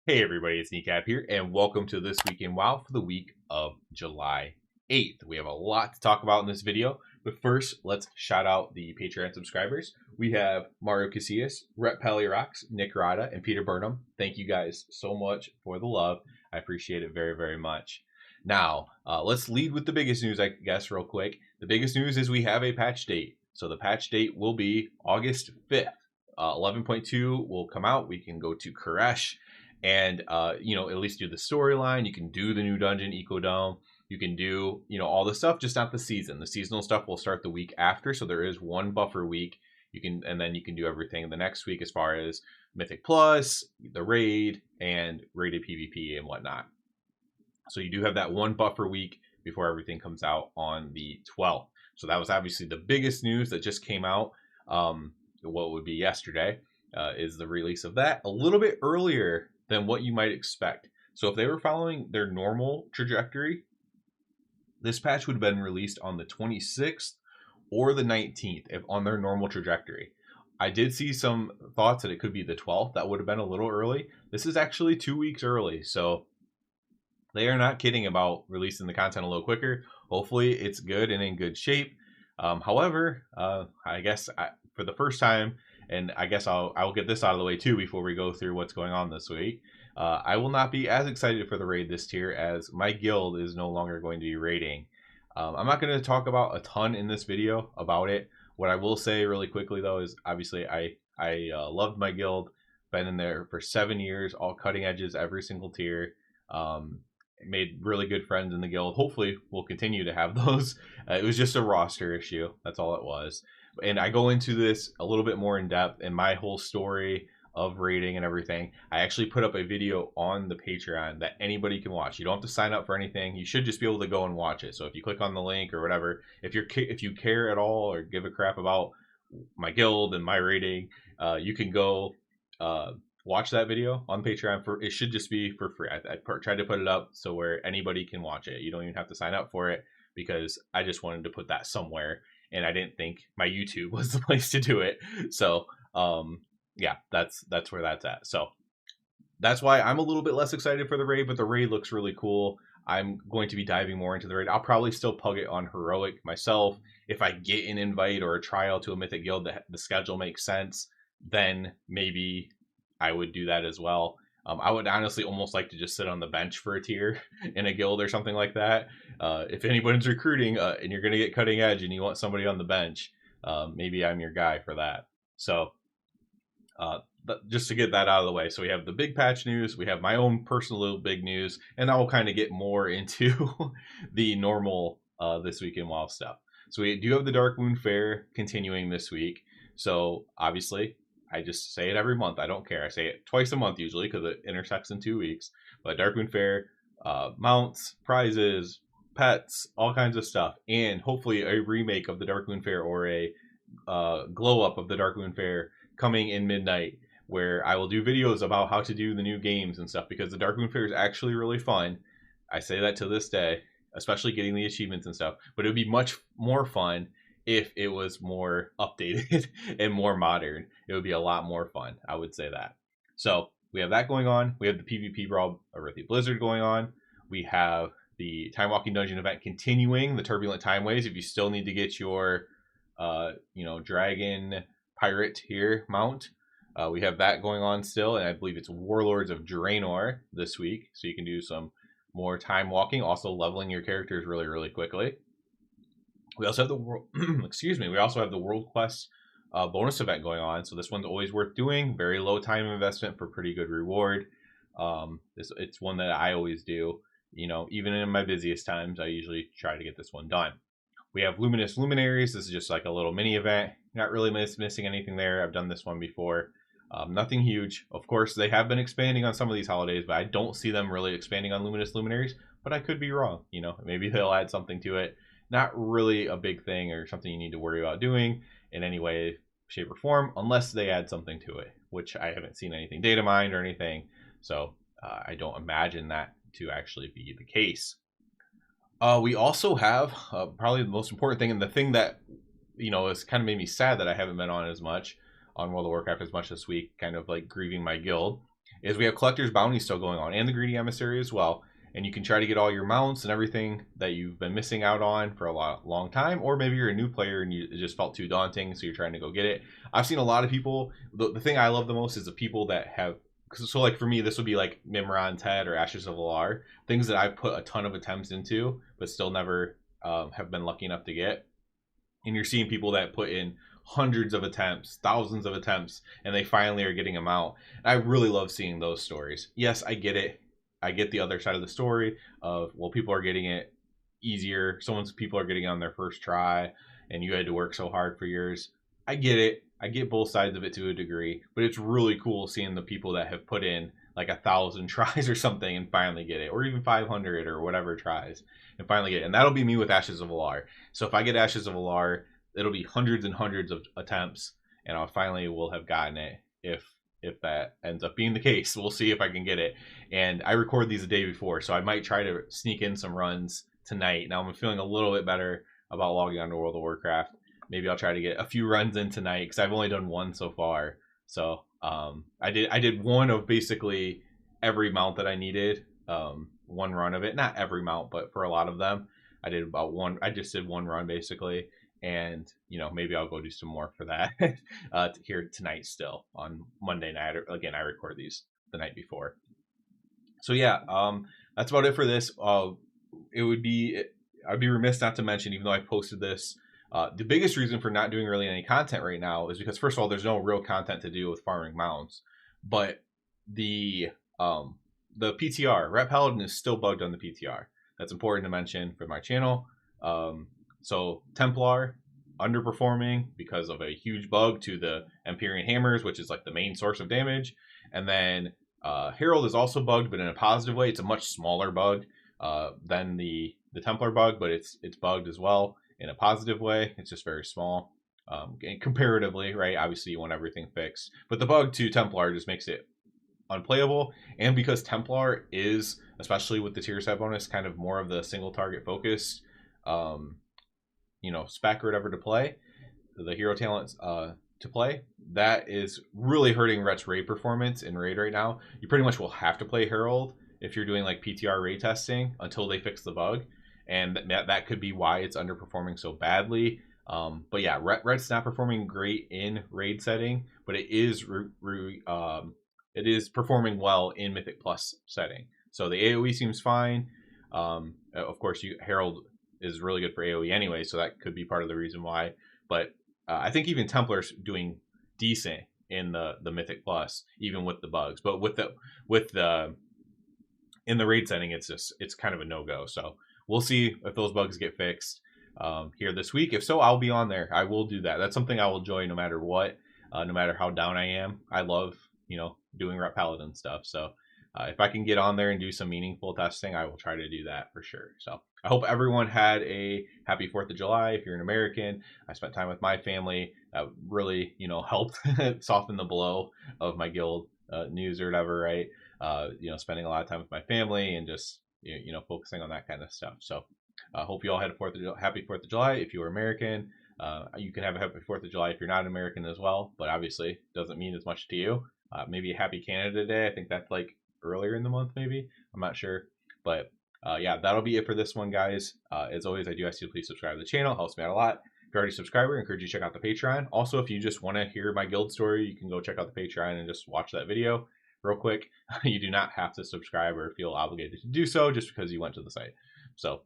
Hey everybody, it's Kneecap here, and welcome to This Week in WoW for the week of July 8th. We have a lot to talk about in this video, but first, let's shout out the Patreon subscribers. We have Mario Casillas, Rhett Pallyrox, Nick Rada, and Peter Burnham. Thank you guys so much for the love. I appreciate it very, very much. Now, let's lead with the biggest news, I guess, real quick. The biggest news is we have a patch date. So the patch date will be August 5th. 11.2 will come out. We can go to Koresh and at least do the storyline. You can do the new dungeon Ecodome. You can do all the stuff, just not the season. The seasonal stuff will start the week after, so there is one buffer week. Then you can do everything the next week as far as Mythic Plus, the raid, and rated PvP and whatnot. So you do have that one buffer week before everything comes out on the 12th. So that was obviously the biggest news that just came out. What would be yesterday is the release of that a little bit earlier than what you might expect. So if they were following their normal trajectory, this patch would have been released on the 26th or the 19th if on their normal trajectory. I did see some thoughts that it could be the 12th. That would have been a little early. This is actually 2 weeks early, so they are not kidding about releasing the content a little quicker. Hopefully it's good and in good shape. However, I guess for the first time, and I guess I'll get this out of the way too before we go through what's going on this week. I will not be as excited for the raid this tier as my guild is no longer going to be raiding. I'm not going to talk about a ton in this video about it. What I will say really quickly though is obviously I loved my guild, been in there for 7 years, all cutting edges, every single tier. Made really good friends in the guild. Hopefully we'll continue to have those. It was just a roster issue. That's all it was. And I go into this a little bit more in depth in my whole story of raiding and everything. I actually put up a video on the Patreon that anybody can watch. You don't have to sign up for anything. You should just be able to go and watch it. So if you click on the link or whatever, if you care at all or give a crap about my guild and my raiding, you can go watch that video on Patreon. It should just be for free. I tried to put it up so where anybody can watch it. You don't even have to sign up for it because I just wanted to put that somewhere, and I didn't think my YouTube was the place to do it. So yeah, that's where that's at. So that's why I'm a little bit less excited for the raid, but the raid looks really cool. I'm going to be diving more into the raid. I'll probably still pug it on heroic myself. If I get an invite or a trial to a mythic guild that the schedule makes sense, then maybe I would do that as well. I would honestly almost like to just sit on the bench for a tier in a guild or something like that. If anybody's recruiting and you're going to get cutting edge and you want somebody on the bench, maybe I'm your guy for that. So just to get that out of the way. So we have the big patch news. We have my own personal little big news. And I will kind of get more into the normal This Week in WoW stuff. So we do have the Darkmoon Fair continuing this week. So obviously, I just say it every month. I don't care. I say it twice a month usually because it intersects in 2 weeks. But Darkmoon Fair, mounts, prizes, pets, all kinds of stuff. And hopefully a remake of the Darkmoon Fair or a glow up of the Darkmoon Fair coming in midnight, where I will do videos about how to do the new games and stuff, because the Darkmoon Fair is actually really fun. I say that to this day, especially getting the achievements and stuff. But it would be much more fun if it was more updated and more modern. It would be a lot more fun. I would say that. So we have that going on. We have the PvP Brawl Arithi Blizzard going on. We have the Time Walking Dungeon event continuing, the Turbulent Time Waves. If you still need to get your, Dragon Pirate here mount, we have that going on still. And I believe it's Warlords of Draenor this week. So you can do some more time walking, also leveling your characters really, really quickly. We also have the world, we also have the World Quest bonus event going on. So this one's always worth doing. Very low time investment for pretty good reward. It's one that I always do. Even in my busiest times, I usually try to get this one done. We have Luminous Luminaries. This is just like a little mini event. Not really missing anything there. I've done this one before. Nothing huge. Of course, they have been expanding on some of these holidays, but I don't see them really expanding on Luminous Luminaries. But I could be wrong. Maybe they'll add something to it. Not really a big thing or something you need to worry about doing in any way, shape, or form, unless they add something to it, which I haven't seen anything data mined or anything. So I don't imagine that to actually be the case. We also have probably the most important thing, and the thing that has kind of made me sad that I haven't been on World of Warcraft as much this week, kind of like grieving my guild, is we have collector's bounty still going on, and the greedy emissary as well. And you can try to get all your mounts and everything that you've been missing out on for a long time, or maybe you're a new player and it just felt too daunting, so you're trying to go get it. I've seen a lot of people. The thing I love the most is the people that have. So like for me, this would be like Mimran, Ted, or Ashes of Alar, things that I've put a ton of attempts into, but still never have been lucky enough to get. And you're seeing people that put in hundreds of attempts, thousands of attempts, and they finally are getting them out. And I really love seeing those stories. Yes, I get it. I get the other side of the story of, well, people are getting it easier. People are getting it on their first try, and you had to work so hard for yours. I get it. I get both sides of it to a degree, but it's really cool seeing the people that have put in like 1,000 tries or something and finally get it, or even 500 or whatever tries and finally get it. And that'll be me with Ashes of Alar. So if I get Ashes of Alar, it'll be hundreds and hundreds of attempts, and I finally will have gotten it. If that ends up being the case, we'll see if I can get it. And I record these the day before, so I might try to sneak in some runs tonight. Now I'm feeling a little bit better about logging on to World of Warcraft. Maybe I'll try to get a few runs in tonight because I've only done one so far. So I did one of basically every mount that I needed. One run of it, not every mount, but for a lot of them, I did about one. I just did one run basically, and maybe I'll go do some more for that here tonight still on Monday night. Again, I record these the night before. So yeah, that's about it for this. I'd be remiss not to mention, even though I posted this, the biggest reason for not doing really any content right now is because, first of all, there's no real content to do with farming mounts, but the PTR, Ret Paladin, is still bugged on the PTR. That's important to mention for my channel. So Templar, underperforming because of a huge bug to the Empyrean Hammers, which is like the main source of damage. And then Herald is also bugged, but in a positive way. It's a much smaller bug than the Templar bug, but it's bugged as well in a positive way. It's just very small. Comparatively, right? Obviously, you want everything fixed. But the bug to Templar just makes it unplayable. And because Templar is, especially with the tier set bonus, kind of more of the single target focused spec or whatever to play, the hero talents to play, that is really hurting Ret's raid performance in raid right now. You pretty much will have to play Herald if you're doing like PTR raid testing until they fix the bug, and that could be why it's underperforming so badly. But yeah, Ret's not performing great in raid setting, but it is performing well in Mythic Plus setting. So the AoE seems fine. Of course, Herald is really good for AoE anyway, so that could be part of the reason why. But I think even Templar's doing decent in the Mythic Plus, even with the bugs. But in the raid setting, it's kind of a no-go. So we'll see if those bugs get fixed here this week. If so, I'll be on there. I will do that. That's something I will enjoy no matter what, no matter how down I am. I love doing Ret Paladin stuff. So if I can get on there and do some meaningful testing, I will try to do that for sure. So I hope everyone had a happy 4th of July. If you're an American, I spent time with my family. That really, helped soften the blow of my guild news or whatever, right? Spending a lot of time with my family and just, focusing on that kind of stuff. So I hope you all had a happy 4th of July. If you were American, you can have a happy 4th of July if you're not American as well, but obviously doesn't mean as much to you. Maybe a happy Canada Day. I think that's like earlier in the month, maybe. I'm not sure. But yeah, that'll be it for this one, guys. As always, I do ask you to please subscribe to the channel. It helps me out a lot. If you're already a subscriber, I encourage you to check out the Patreon. Also, if you just want to hear my guild story, you can go check out the Patreon and just watch that video real quick. You do not have to subscribe or feel obligated to do so just because you went to the site. So,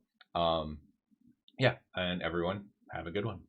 yeah, and everyone, have a good one.